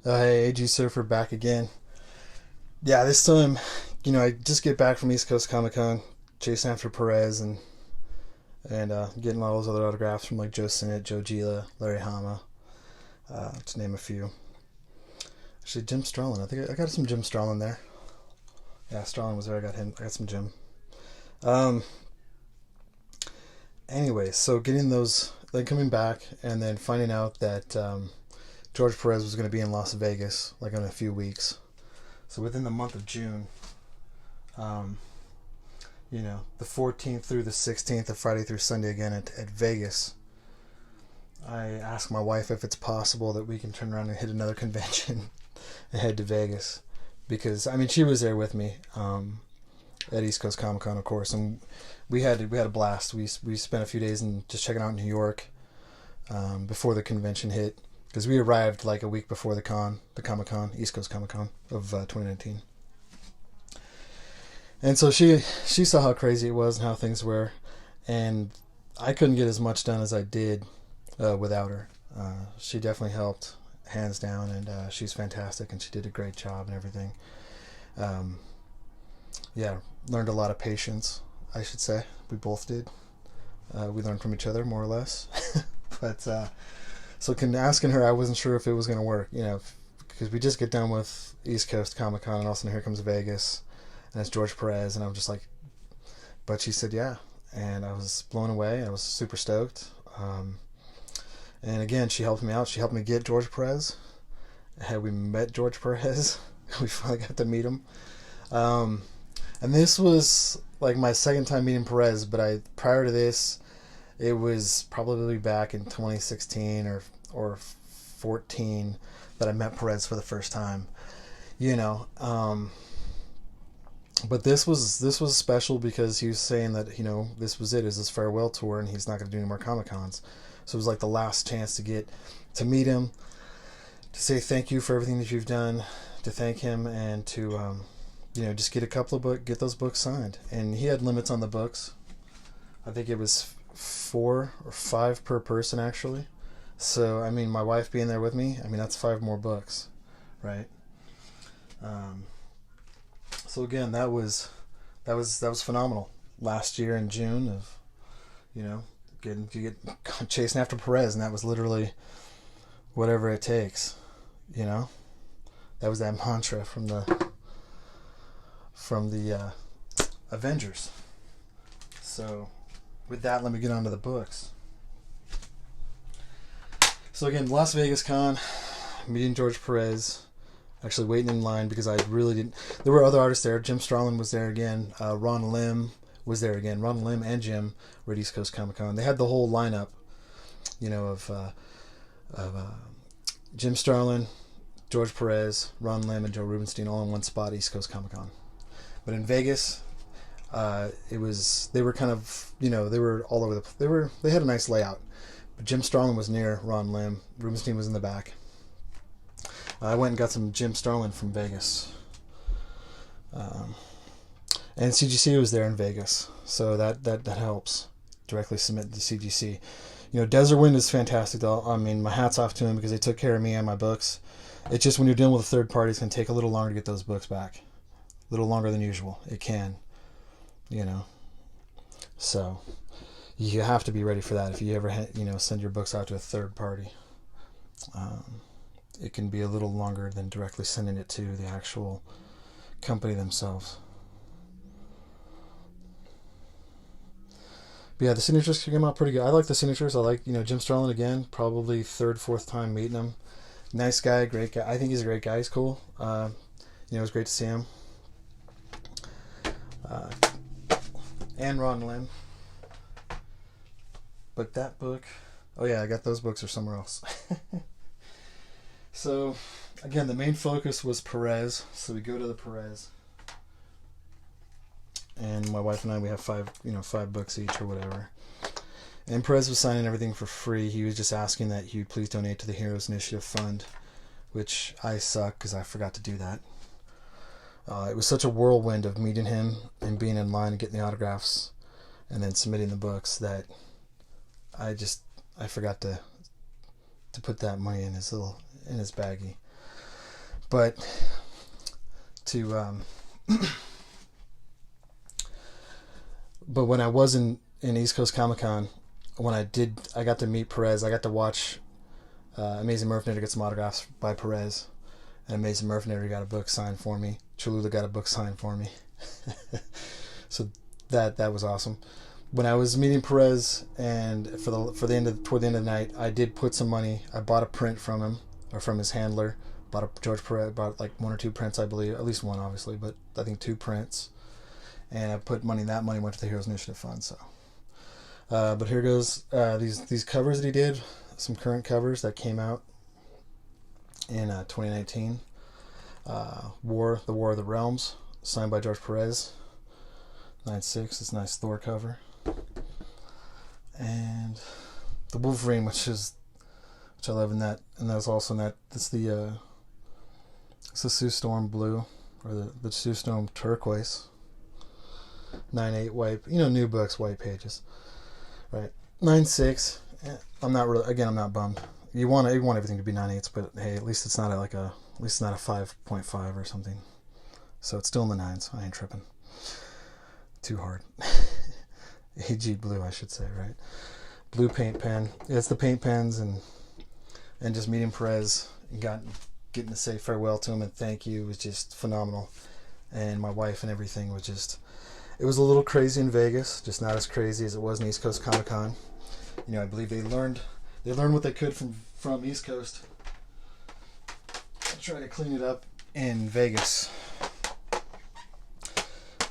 Hey, AG Surfer back again. Yeah, this time, I just get back from East Coast Comic Con, chasing after Perez and getting all those other autographs from like Joe Sinnott, Joe Gila, Larry Hama, to name a few. Actually, Jim Starlin. I think I got some Jim Starlin there. Yeah, Starlin was there. I got him. I got some Jim. Um. Anyway, so getting those, then coming back, and then finding out that George Perez was going to be in Las Vegas like in a few weeks. So within the month of June, um, the 14th through the 16th of Friday through Sunday again at Vegas. I asked my wife if it's possible that we can turn around and hit another convention and head to Vegas. Because, I mean, she was there with me at East Coast Comic Con, of course. And we had a blast. We spent a few days in just checking out New York before the convention hit. Because we arrived like a week before the Comic Con, East Coast Comic Con of 2019. And so she saw how crazy it was and how things were, and I couldn't get as much done as I did without her. She definitely helped, hands down, and she's fantastic, and she did a great job and everything. Um, yeah, learned a lot of patience, I should say. We both did. We learned from each other, more or less. But so asking her, I wasn't sure if it was going to work, because we just get done with East Coast Comic Con, and all of a sudden here comes Vegas, and it's George Perez, and I'm just like, but she said yeah, and I was blown away. I was super stoked. And again, she helped me out. She helped me get George Perez. Had we met George Perez, we finally got to meet him. Um, and this was like my second time meeting Perez, but prior to this, it was probably back in 2016 or 14 that I met Perez for the first time. You know, but this was special because he was saying that this was it, is his farewell tour, and he's not going to do any more Comic Cons. So it was like the last chance to get to meet him, to say thank you for everything that you've done, to thank him, and to just get a couple of get those books signed. And he had limits on the books. I think it was 4 or 5 per person actually. So I mean, my wife being there with me, I mean that's 5 more books, right? Um, so again, that was phenomenal. Last year in June of you know getting to get chasing after Perez, and that was literally whatever it takes. You know, that was that mantra from the Avengers. So with that, let me get on to the books. So again, Las Vegas Con, meeting George Perez, actually waiting in line because I really didn't. There were other artists there. Jim Starlin was there again. Ron Lim was there again. Ron Lim and Jim were at East Coast Comic Con. They had the whole lineup, of Jim Starlin, George Perez, Ron Lim, and Joe Rubenstein all in one spot, East Coast Comic Con. But in Vegas, they were kind of they were all over they had a nice layout. But Jim Starlin was near Ron Lim. Rubenstein was in the back. I went and got some Jim Starlin from Vegas. Um, and CGC was there in Vegas, so that helps. Directly submit to CGC. Desert Wind is fantastic though. I mean, my hat's off to him because they took care of me and my books. It's just when you're dealing with a third party, it's going to take a little longer to get those books back. A little longer than usual. It can, So you have to be ready for that if you ever send your books out to a third party. It can be a little longer than directly sending it to the actual company themselves. But yeah, the signatures came out pretty good. I like the signatures. I like Jim Starlin again. Probably third, fourth time meeting him. Nice guy, great guy. I think he's a great guy. He's cool. It was great to see him. Uh, and Ron Lim. But that book, oh yeah, I got those books are somewhere else. So, again, the main focus was Perez. So we go to the Perez, and my wife and I, we have 5 books each or whatever. And Perez was signing everything for free. He was just asking that you please donate to the Heroes Initiative Fund, which I suck because I forgot to do that. It was such a whirlwind of meeting him and being in line and getting the autographs and then submitting the books that I forgot to put that money in his baggie. But to but when I was in East Coast Comic Con, when I got to meet Perez. I got to watch Amazing Murph-Knitter get some autographs by Perez, and Amazing Murph-Knitter got a book signed for me. Cholula got a book signed for me. So that was awesome. When I was meeting Perez, and toward the end of the night, I did put some money. I bought a print from him, or from his handler. George Perez bought like 1 or 2 prints, I believe, at least 1 obviously, but I think 2 prints. And I put money. That money went to the Heroes Initiative Fund. So, but here goes these covers that he did. Some current covers that came out in 2019. The War of the Realms, signed by George Perez. 9/6. It's a nice Thor cover. And the Wolverine, which I love in that, and that's also in that. It's the Sue Storm blue, or the Sue Storm turquoise. 9/8 white. New books, white pages. Right. 9/6. I'm not bummed. You want everything to be 9/8, but hey, at least it's not a 5.5 or something. So it's still in the 9s. I ain't tripping too hard. AG blue, I should say, right? Blue paint pen. Yeah, it's the paint pens, and just meeting Perez and getting to say farewell to him and thank you was just phenomenal. And my wife and everything was just, it was a little crazy in Vegas, just not as crazy as it was in East Coast Comic Con. I believe they learned what they could from East Coast. I'll try to clean it up in Vegas.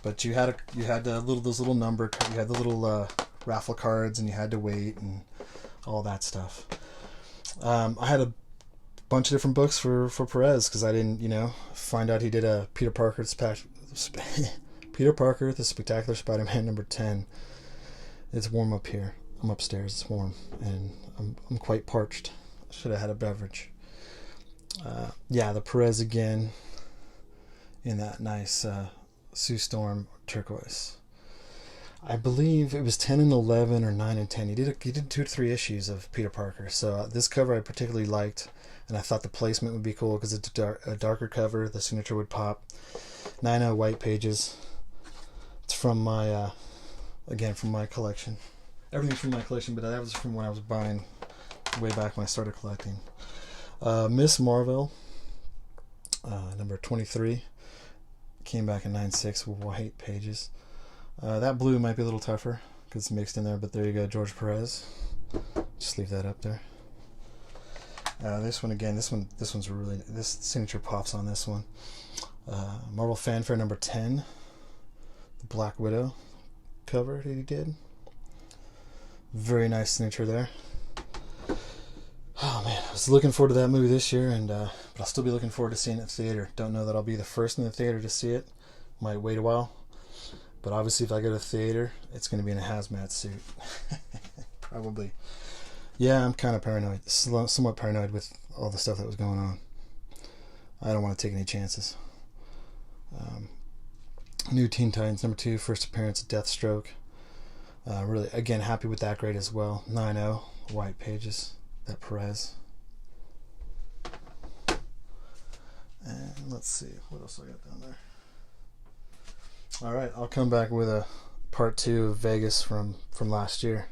But you had those little number, you had the little raffle cards, and you had to wait and all that stuff. I had a bunch of different books for Perez, because I didn't find out he did a Peter Parker the Spectacular Spider-Man number 10. It's warm up here. I'm upstairs. It's warm, and I'm quite parched. I should have had a beverage. The Perez again in that nice Sue Storm turquoise. I believe it was 10 and 11 or 9 and 10. He did 2 to 3 issues of Peter Parker. So this cover I particularly liked, and I thought the placement would be cool because it's a darker cover. The signature would pop. 9 white pages. It's from my collection. Everything's from my collection, but that was from when I was buying way back when I started collecting. Miss Marvel, number 23, came back in 9/6 with white pages. That blue might be a little tougher because it's mixed in there, but there you go, George Perez. Just leave that up there. This one again. This signature pops on this one. Marvel Fanfare number 10, the Black Widow cover that he did. Very nice signature there. Oh man, I was looking forward to that movie this year, but I'll still be looking forward to seeing it in the theater. Don't know that I'll be the first in the theater to see it. Might wait a while. But obviously if I go to the theater, it's going to be in a hazmat suit. Probably. Yeah, I'm kind of paranoid. Somewhat paranoid with all the stuff that was going on. I don't want to take any chances. New Teen Titans number 2, first appearance of Deathstroke. Really, again, happy with that grade as well. 9/0, white pages, that Perez. And let's see, what else I got down there? Alright, I'll come back with a part 2 of Vegas from last year.